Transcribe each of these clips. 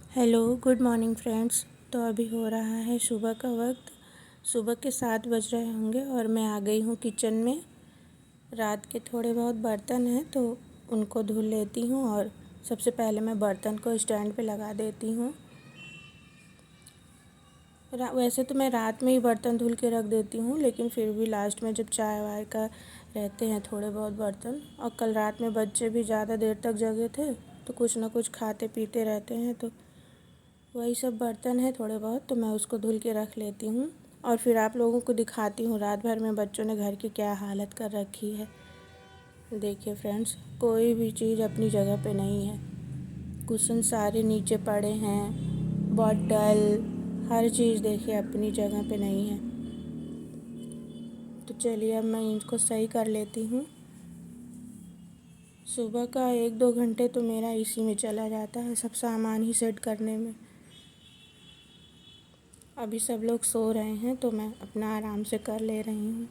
Hello good morning friends. तो अभी हो रहा है सुबह का वक्त। सुबह के 7 बज रहे होंगे और मैं आ गई हूँ किचन में। रात के थोड़े बहुत बर्तन हैं तो उनको धुल लेती हूँ और सबसे पहले मैं बर्तन को स्टैंड पे लगा देती हूँ। वैसे तो मैं रात में ही बर्तन धुल के रख देती हूँ, लेकिन फिर भी लास्ट में जब चाय वाय का रहते हैं थोड़े बहुत बर्तन, और कल रात में बच्चे भी ज़्यादा देर तक जगे थे तो कुछ ना कुछ खाते पीते रहते हैं, तो वही सब बर्तन है थोड़े बहुत, तो मैं उसको धुल के रख लेती हूँ। और फिर आप लोगों को दिखाती हूँ रात भर में बच्चों ने घर की क्या हालत कर रखी है। देखिए फ्रेंड्स, कोई भी चीज़ अपनी जगह पे नहीं है। कुशन सारे नीचे पड़े हैं, बॉटल, हर चीज़ देखिए अपनी जगह पे नहीं है। तो चलिए अब मैं इनको सही कर लेती हूँ। सुबह का 1-2 घंटे तो मेरा इसी में चला जाता है, सब सामान ही सेट करने में। अभी सब लोग सो रहे हैं तो मैं अपना आराम से कर ले रही हूँ।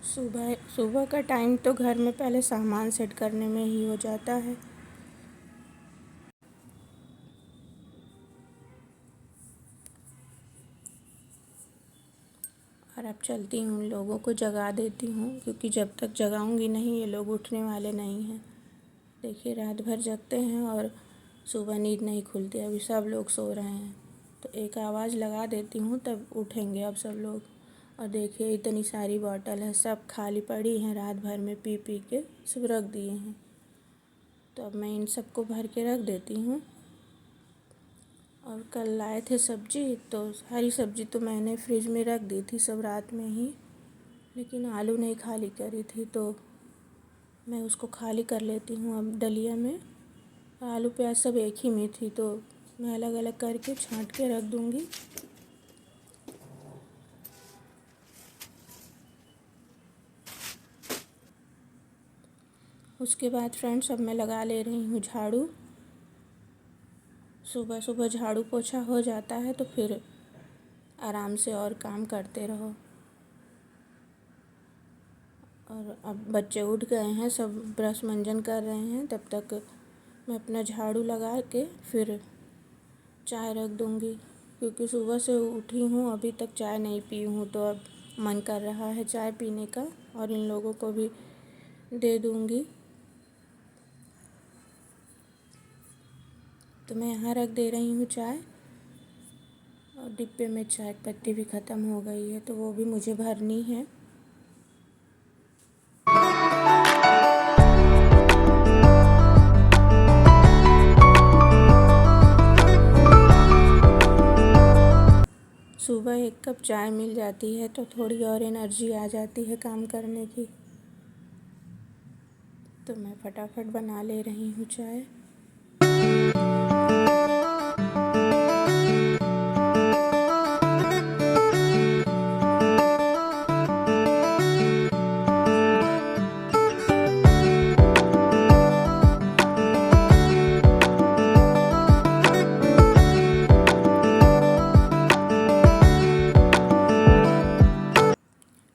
सुबह सुबह का टाइम तो घर में पहले सामान सेट करने में ही हो जाता है। और अब चलती हूँ, उन लोगों को जगा देती हूँ, क्योंकि जब तक जगाऊंगी नहीं ये लोग उठने वाले नहीं हैं। देखिए रात भर जगते हैं और सुबह नींद नहीं खुलती। अभी सब लोग सो रहे हैं तो एक आवाज़ लगा देती हूँ, तब उठेंगे अब सब लोग। और देखिए इतनी सारी बॉटल है, सब खाली पड़ी हैं, रात भर में पी पी के सब रख दिए हैं। तो अब मैं इन सबको भर के रख देती हूँ। और कल लाए थे सब्जी, तो हरी सब्जी तो मैंने फ्रिज में रख दी थी सब रात में ही, लेकिन आलू नहीं खाली करी थी तो मैं उसको खाली कर लेती हूँ अब डलिया में। आलू प्याज सब एक ही में थी तो मैं अलग अलग करके छांट के रख दूँगी। उसके बाद फ्रेंड्स अब मैं लगा ले रही हूँ झाड़ू। सुबह सुबह झाड़ू पोछा हो जाता है तो फिर आराम से और काम करते रहो। और अब बच्चे उठ गए हैं, सब ब्रश मंजन कर रहे हैं, तब तक मैं अपना झाड़ू लगा के फिर चाय रख दूँगी, क्योंकि सुबह से उठी हूँ अभी तक चाय नहीं पी हूँ, तो अब मन कर रहा है चाय पीने का और इन लोगों को भी दे दूँगी। तो मैं यहाँ रख दे रही हूँ चाय। और डिब्बे में चाय पत्ती भी ख़त्म हो गई है तो वो भी मुझे भरनी है। सुबह 1 कप चाय मिल जाती है तो थोड़ी और एनर्जी आ जाती है काम करने की। तो मैं फटाफट बना ले रही हूँ चाय।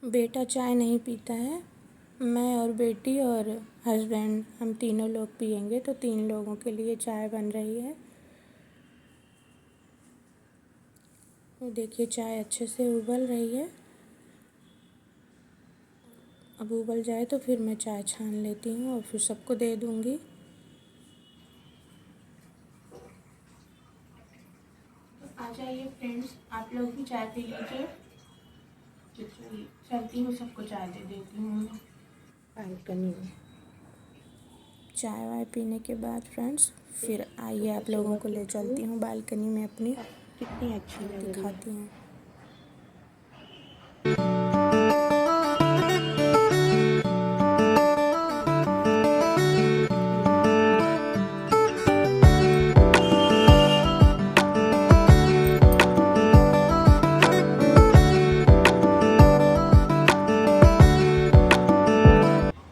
बेटा चाय नहीं पीता है, मैं और बेटी और हस्बैंड हम तीनों लोग पियेंगे, तो 3 लोगों के लिए चाय बन रही है। देखिए चाय अच्छे से उबल रही है। अब उबल जाए तो फिर मैं चाय छान लेती हूँ और फिर सबको दे दूँगी। आ जाइए फ्रेंड्स, आप लोग भी चाय पी लीजिए। चलती हूँ, सबको चाय दे देती हूँ मैं बालकनी में। चाय वाय पीने के बाद फ्रेंड्स फिर आइए आप लोगों को ले चलती हूँ बालकनी में अपनी, कितनी अच्छी दिखाती हूँ।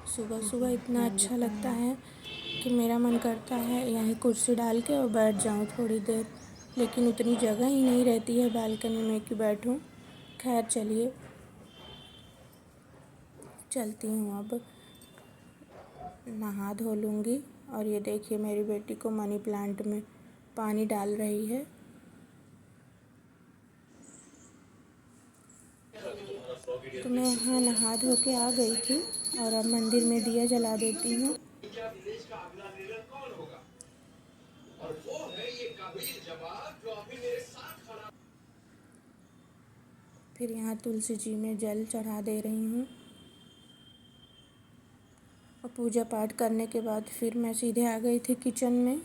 सुबह सुबह इतना अच्छा लगता है कि मेरा मन करता है यहीं कुर्सी डाल के और बैठ जाऊँ थोड़ी देर, लेकिन उतनी जगह ही नहीं रहती है बालकनी में कि बैठूँ। खैर चलिए, चलती हूँ अब नहा धो लूँगी। और ये देखिए मेरी बेटी को मनी प्लांट में पानी डाल रही है। तो मैं यहाँ नहा धो के आ गई थी और अब मंदिर में दिया जला देती हूँ। फिर यहाँ तुलसी जी में जल चढ़ा दे रही हूँ और पूजा पाठ करने के बाद फिर मैं सीधे आ गई थी किचन में।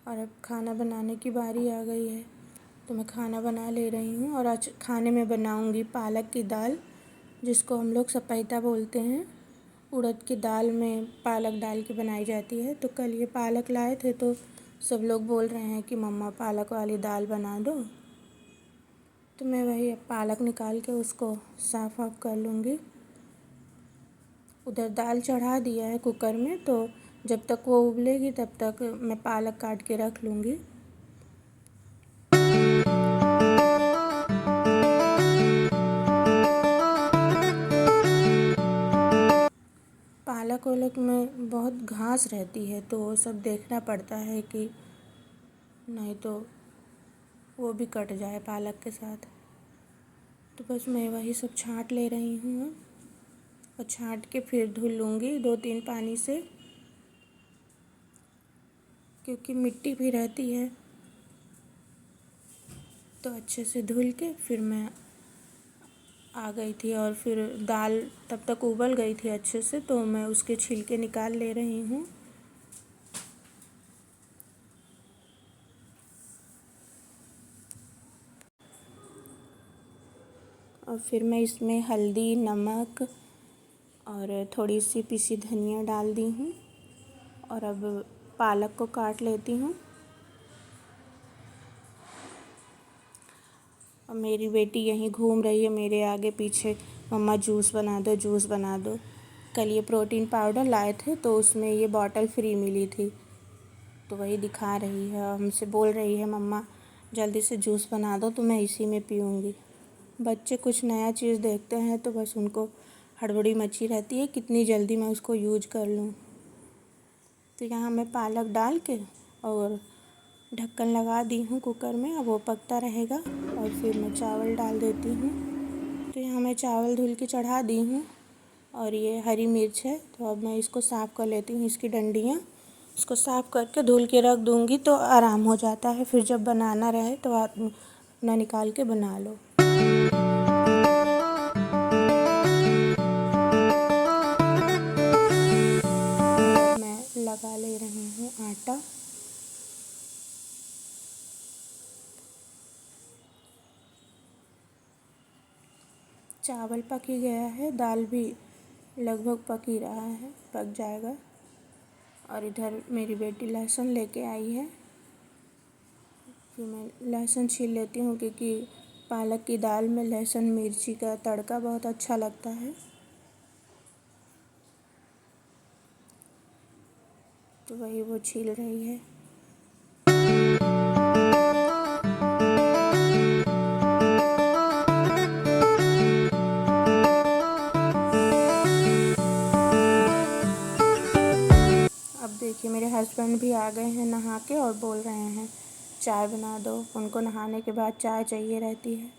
और अब खाना बनाने की बारी आ गई है, तो मैं खाना बना ले रही हूँ। और आज खाने में बनाऊँगी पालक की दाल, जिसको हम लोग सपेटा बोलते हैं। उड़द की दाल में पालक डाल के बनाई जाती है। तो कल ये पालक लाए थे तो सब लोग बोल रहे हैं कि मम्मा पालक वाली दाल बना दो। तो मैं वही पालक निकाल के उसको साफ़ ऑफ कर लूँगी। उधर दाल चढ़ा दिया है कुकर में, तो जब तक वो उबलेगी तब तक मैं पालक काट के रख लूँगी। पालक वालक में बहुत घास रहती है, तो वो सब देखना पड़ता है कि नहीं तो वो भी कट जाए पालक के साथ। तो बस मैं वही सब छाँट ले रही हूँ और छाँट के फिर धुल लूँगी 2-3 पानी से, क्योंकि मिट्टी भी रहती है। तो अच्छे से धुल के फिर मैं आ गई थी और फिर दाल तब तक उबल गई थी अच्छे से, तो मैं उसके छिलके निकाल ले रही हूँ। और फिर मैं इसमें हल्दी, नमक और थोड़ी सी पिसी धनिया डाल दी हूँ। और अब पालक को काट लेती हूँ। और मेरी बेटी यहीं घूम रही है मेरे आगे पीछे, मम्मा जूस बना दो, जूस बना दो। कल ये प्रोटीन पाउडर लाए थे तो उसमें ये बॉटल फ्री मिली थी, तो वही दिखा रही है और हमसे बोल रही है मम्मा जल्दी से जूस बना दो तो मैं इसी में पीऊँगी। बच्चे कुछ नया चीज़ देखते हैं तो बस उनको हड़बड़ी मची रहती है कितनी जल्दी मैं उसको यूज कर लूँ। तो यहाँ मैं पालक डाल के और ढक्कन लगा दी हूँ कुकर में, अब वो पकता रहेगा। और फिर मैं चावल डाल देती हूँ। तो यहाँ मैं चावल धुल के चढ़ा दी हूँ। और ये हरी मिर्च है, तो अब मैं इसको साफ़ कर लेती हूँ, इसकी डंडियाँ इसको साफ़ करके धुल के रख दूँगी तो आराम हो जाता है। फिर जब बनाना रहे तो आप अपना निकाल के बना लो। मैं लगा ले रही हूँ आटा। चावल पक ही गया है, दाल भी लगभग पक ही रहा है, पक जाएगा। और इधर मेरी बेटी लहसुन लेके आई है, फिर मैं लहसुन छील लेती हूँ क्योंकि पालक की दाल में लहसुन मिर्ची का तड़का बहुत अच्छा लगता है। तो वही वो छील रही है। अब देखिए मेरे हस्बैंड भी आ गए हैं नहा के और बोल रहे हैं चाय बना दो। उनको नहाने के बाद चाय चाहिए रहती है,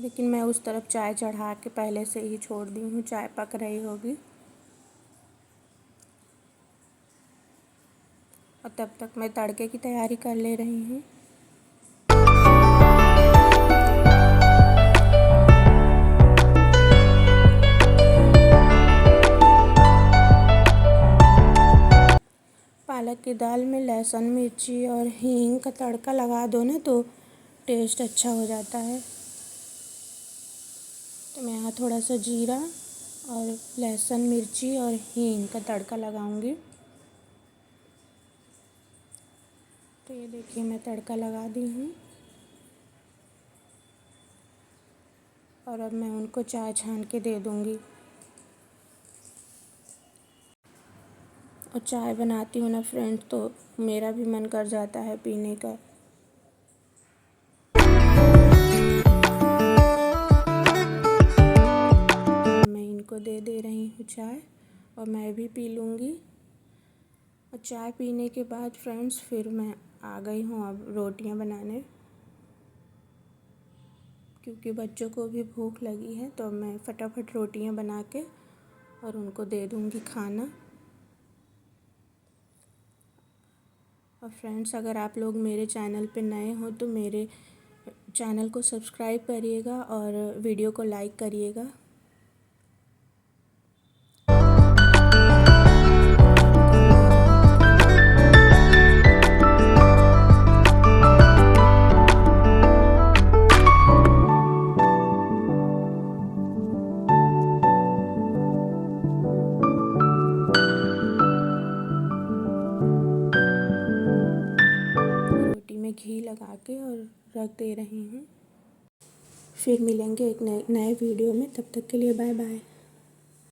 लेकिन मैं उस तरफ चाय चढ़ा के पहले से ही छोड़ दी हूँ, चाय पक रही होगी। और तब तक मैं तड़के की तैयारी कर ले रही हूँ। पालक की दाल में लहसुन मिर्ची और हींग का तड़का लगा दो ना तो टेस्ट अच्छा हो जाता है। तो मैं यहाँ थोड़ा सा जीरा और लहसुन मिर्ची और हींग का तड़का लगाऊंगी। तो ये देखिए मैं तड़का लगा दी हूँ। और अब मैं उनको चाय छान के दे दूँगी। और चाय बनाती हूँ ना फ्रेंड, तो मेरा भी मन कर जाता है पीने का। को दे रही हूँ चाय और मैं भी पी लूँगी। और चाय पीने के बाद फ्रेंड्स फिर मैं आ गई हूँ अब रोटियाँ बनाने, क्योंकि बच्चों को भी भूख लगी है तो मैं फटाफट रोटियाँ बना के और उनको दे दूँगी खाना। और फ्रेंड्स, अगर आप लोग मेरे चैनल पे नए हो तो मेरे चैनल को सब्सक्राइब करिएगा और वीडियो को लाइक करिएगा। रोटी में घी लगा के और रख दे रही हूँ। फिर मिलेंगे एक नए वीडियो में, तब तक के लिए बाय बाय।